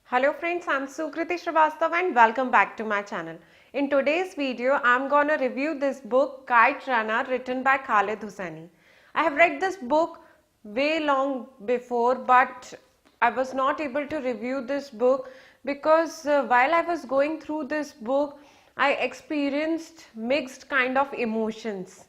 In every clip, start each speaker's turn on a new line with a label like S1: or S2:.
S1: Hello friends, I'm Sukriti Srivastava and welcome back to my channel. In today's video, I'm gonna review this book Kite Runner written by Khaled Hosseini. I have read this book way long before, but I was not able to review this book because while I was going through this book, I experienced mixed kind of emotions.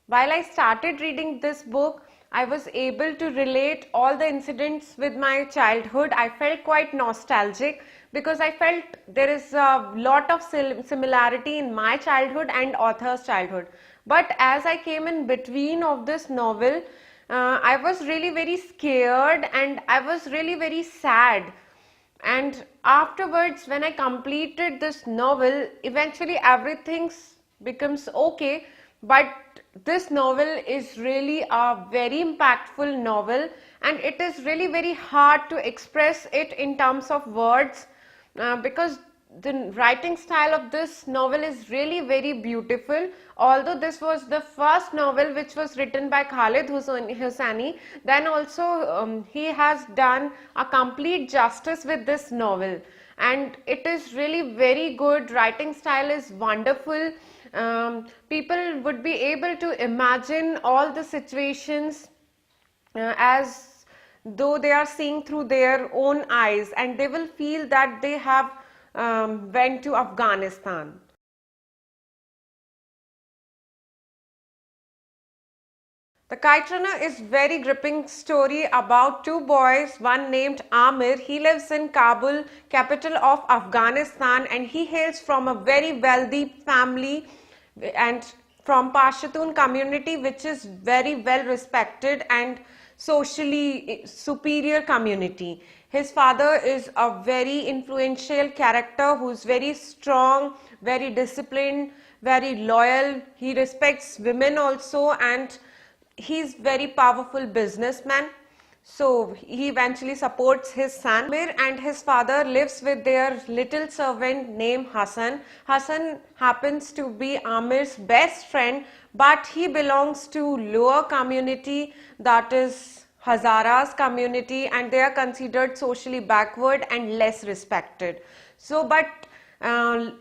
S1: While I started reading this book, I was able to relate all the incidents with my childhood. I felt quite nostalgic because I felt there is a lot of similarity in my childhood and author's childhood. But as I came in between of this novel, I was really very scared and I was really very sad. And afterwards, when I completed this novel, eventually everything becomes okay. But this novel is really a very impactful novel, and it is really very hard to express it in terms of words because the writing style of this novel is really very beautiful. Although this was the first novel which was written by Khaled Hosseini, then also he has done a complete justice with this novel, and it is really very good. Writing style is wonderful. People would be able to imagine all the situations as though they are seeing through their own eyes, and they will feel that they have went to Afghanistan. The Kite Runner is very gripping story about two boys, one named Amir. He lives in Kabul, capital of Afghanistan, and he hails from a very wealthy family and from Pashtun community, which is very well respected and socially superior community. His father is a very influential character who is very strong, very disciplined, very loyal. He respects women also, and he's very powerful businessman. So he eventually supports his son. Amir and his father lives with their little servant named Hassan. Hassan happens to be Amir's best friend, but he belongs to lower community, that is Hazaras community, and they are considered socially backward and less respected. So but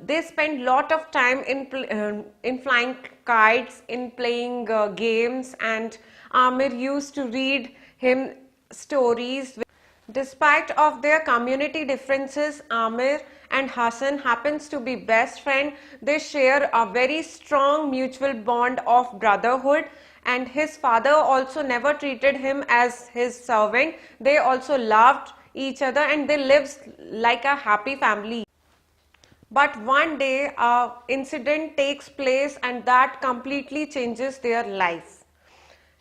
S1: they spend lot of time in flying kites, in playing games, and Amir used to read him stories. Despite of their community differences, Amir and Hassan happens to be best friend. They share a very strong mutual bond of brotherhood, and his father also never treated him as his servant. They also loved each other and they lived like a happy family. But one day a incident takes place and that completely changes their life.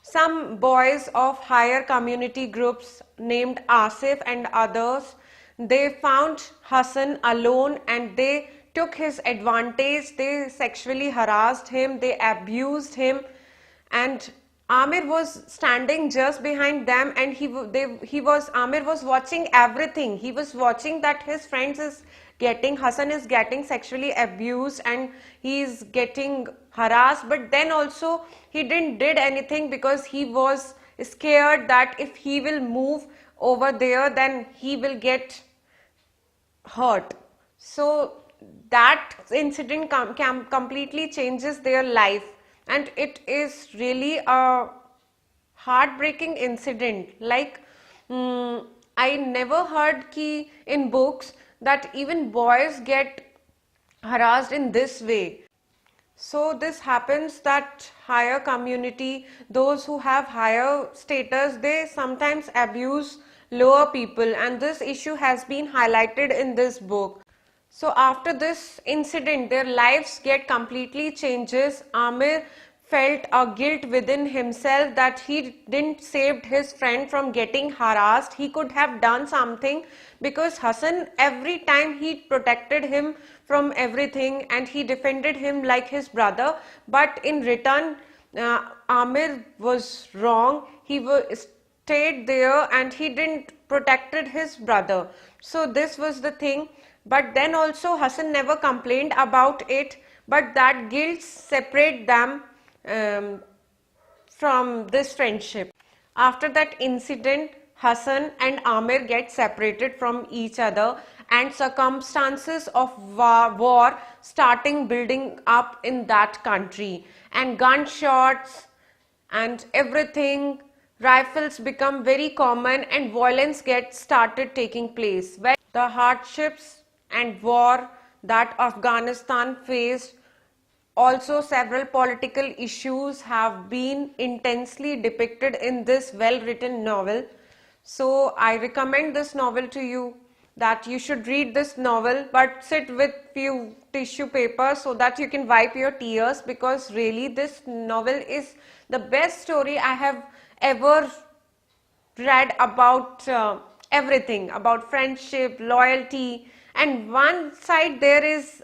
S1: Some boys of higher community groups named Asif and others, they found Hassan alone and they took his advantage. They sexually harassed him, they abused him, and Amir was standing just behind them, and Amir was watching everything. He was watching that his friends is getting, Hassan is getting sexually abused and he is getting harassed, but then also he didn't did anything because he was scared that if he will move over there then he will get hurt. So that incident completely changes their life, and it is really a heartbreaking incident. Like I never heard ki in books that even boys get harassed in this way. So this happens that higher community, those who have higher status, they sometimes abuse lower people, and this issue has been highlighted in this book. So after this incident, their lives get completely changes. Amir felt a guilt within himself that he didn't saved his friend from getting harassed. He could have done something because Hassan every time he protected him from everything and he defended him like his brother. But in return, Amir was wrong. He stayed there and he didn't protected his brother. So this was the thing. But then also Hassan never complained about it, but that guilt separate them from this friendship. After that incident, Hassan and Amir get separated from each other, and circumstances of war starting building up in that country, and gunshots and everything, rifles become very common and violence gets started taking place. Well, the hardships and war that Afghanistan faced, also several political issues have been intensely depicted in this well written novel. So I recommend this novel to you, that you should read this novel, but sit with few tissue paper so that you can wipe your tears, because really this novel is the best story I have ever read about everything, about friendship, loyalty, and one side there is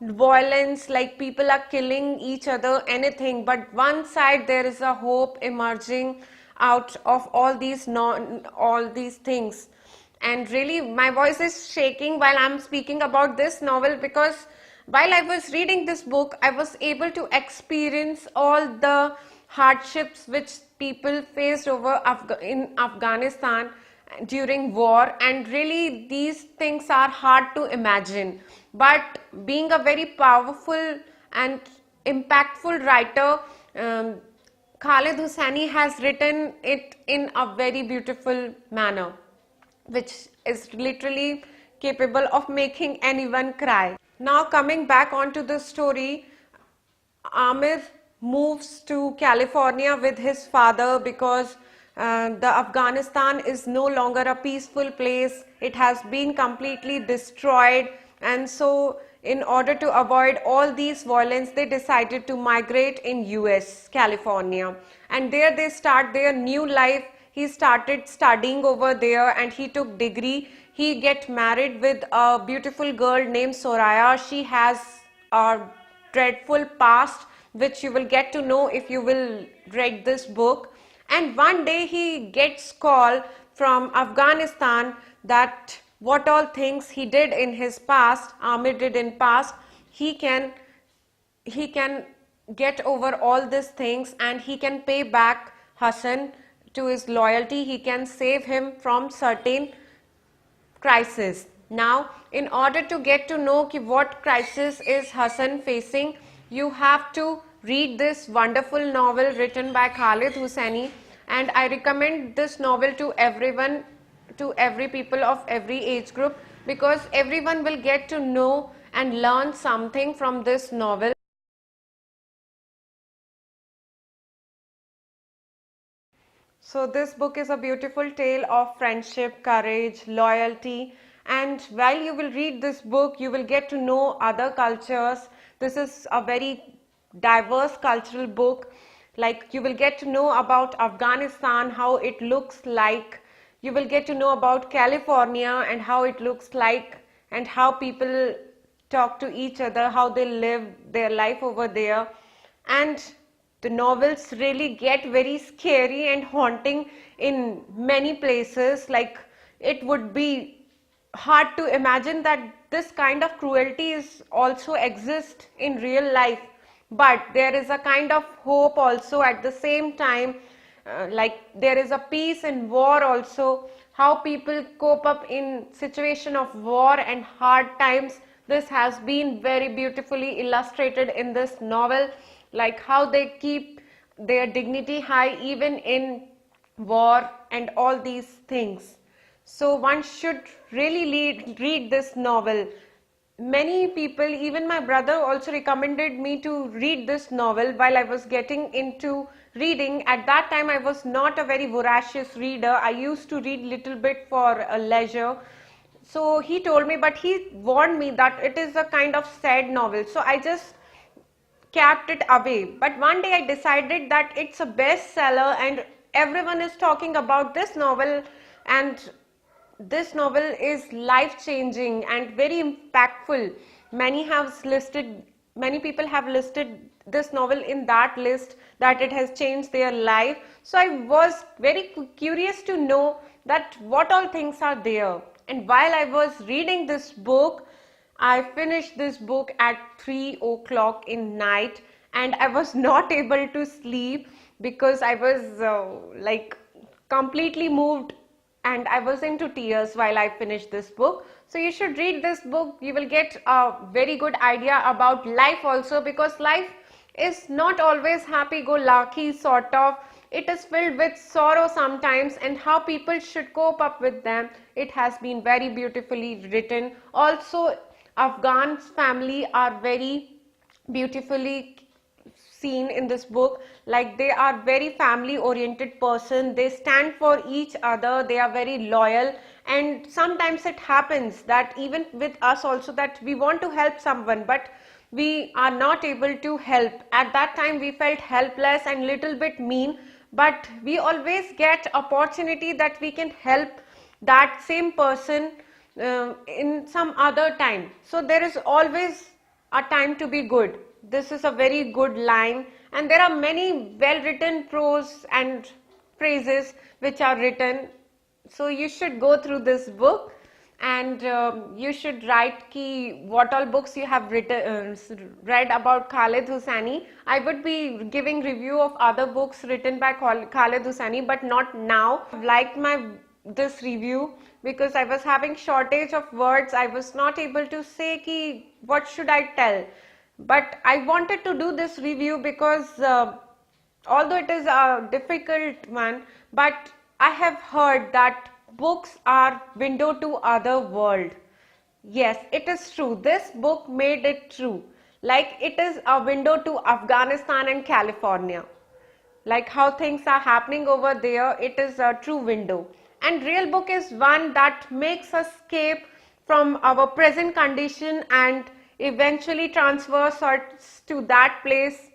S1: violence, like people are killing each other, anything, but one side there is a hope emerging out of all these all these things. And really my voice is shaking while I'm speaking about this novel, because while I was reading this book I was able to experience all the hardships which people faced over in Afghanistan during war, and really these things are hard to imagine, but being a very powerful and impactful writer, Khaled Hosseini has written it in a very beautiful manner, which is literally capable of making anyone cry. Now coming back onto the story, Amir moves to California with his father because the Afghanistan is no longer a peaceful place. It has been completely destroyed, and so in order to avoid all these violence, they decided to migrate in US, California, and there they start their new life. He started studying over there and he took degree. He get married with a beautiful girl named Soraya. She has a dreadful past, which you will get to know if you will read this book. And one day he gets call from Afghanistan that what all things he did in his past, Amir did in past, he can get over all these things and he can pay back Hassan to his loyalty. He can save him from certain crisis. Now, in order to get to know what crisis is Hassan facing, you have to read this wonderful novel written by Khaled Hosseini, and I recommend this novel to everyone, to every people of every age group, because everyone will get to know and learn something from this novel. So this book is a beautiful tale of friendship, courage, loyalty, and while you will read this book, you will get to know other cultures. This is a very diverse cultural book. Like, you will get to know about Afghanistan, how it looks like. You will get to know about California and how it looks like, and how people talk to each other, how they live their life over there. And the novels really get very scary and haunting in many places. Like, it would be hard to imagine that this kind of cruelty is also exist in real life, but there is a kind of hope also at the same time. Like, there is a peace in war also, how people cope up in situation of war and hard times. This has been very beautifully illustrated in this novel, like how they keep their dignity high even in war and all these things. So one should really read this novel. Many people, even my brother also recommended me to read this novel while I was getting into reading. At that time I was not a very voracious reader. I used to read little bit for a leisure. So he told me, but he warned me that it is a kind of sad novel. So I just kept it away. But one day I decided that it's a bestseller and everyone is talking about this novel, and this novel is life-changing and very impactful. Many people have listed this novel in that list, that it has changed their life. So I was very curious to know that what all things are there. And while I was reading this book, I finished this book at 3 o'clock in night, and I was not able to sleep because I was like completely moved and I was into tears while I finished this book. So you should read this book. You will get a very good idea about life also, because life is not always happy-go-lucky sort of. It is filled with sorrow sometimes, and how people should cope up with them. It has been very beautifully written. Also, Afghan's family are very beautifully seen in this book. Like, they are very family oriented person, they stand for each other, they are very loyal. And sometimes it happens that even with us also, that we want to help someone but we are not able to help. At that time we felt helpless and little bit mean, but we always get opportunity that we can help that same person in some other time. So there is always a time to be good. This is a very good line, and there are many well written prose and phrases which are written. So you should go through this book, and you should write what all books you have read about Khaled Hosseini. I would be giving review of other books written by Khaled Hosseini, but not now. I liked this review because I was having shortage of words. I was not able to say what should I tell. But I wanted to do this review because although it is a difficult one, but I have heard that books are window to other world. Yes, it is true. This book made it true. Like, it is a window to Afghanistan and California. Like how things are happening over there, it is a true window. And real book is one that makes us escape from our present condition and eventually transfers us to that place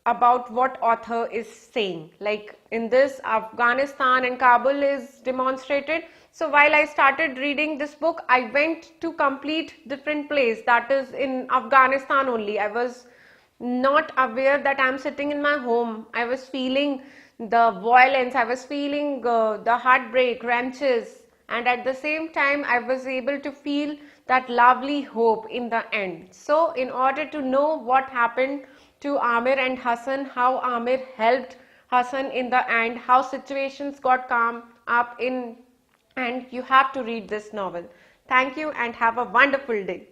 S1: about what author is saying. Like in this, Afghanistan and Kabul is demonstrated. So while I started reading this book, I went to complete different place, that is in Afghanistan only. I was not aware that I'm sitting in my home. I was feeling the violence, I was feeling the heartbreak, wrenches, and at the same time I was able to feel that lovely hope in the end. So in order to know what happened to Amir and Hassan, how Amir helped Hassan in the end, how situations got calm up in, and you have to read this novel. Thank you and have a wonderful day.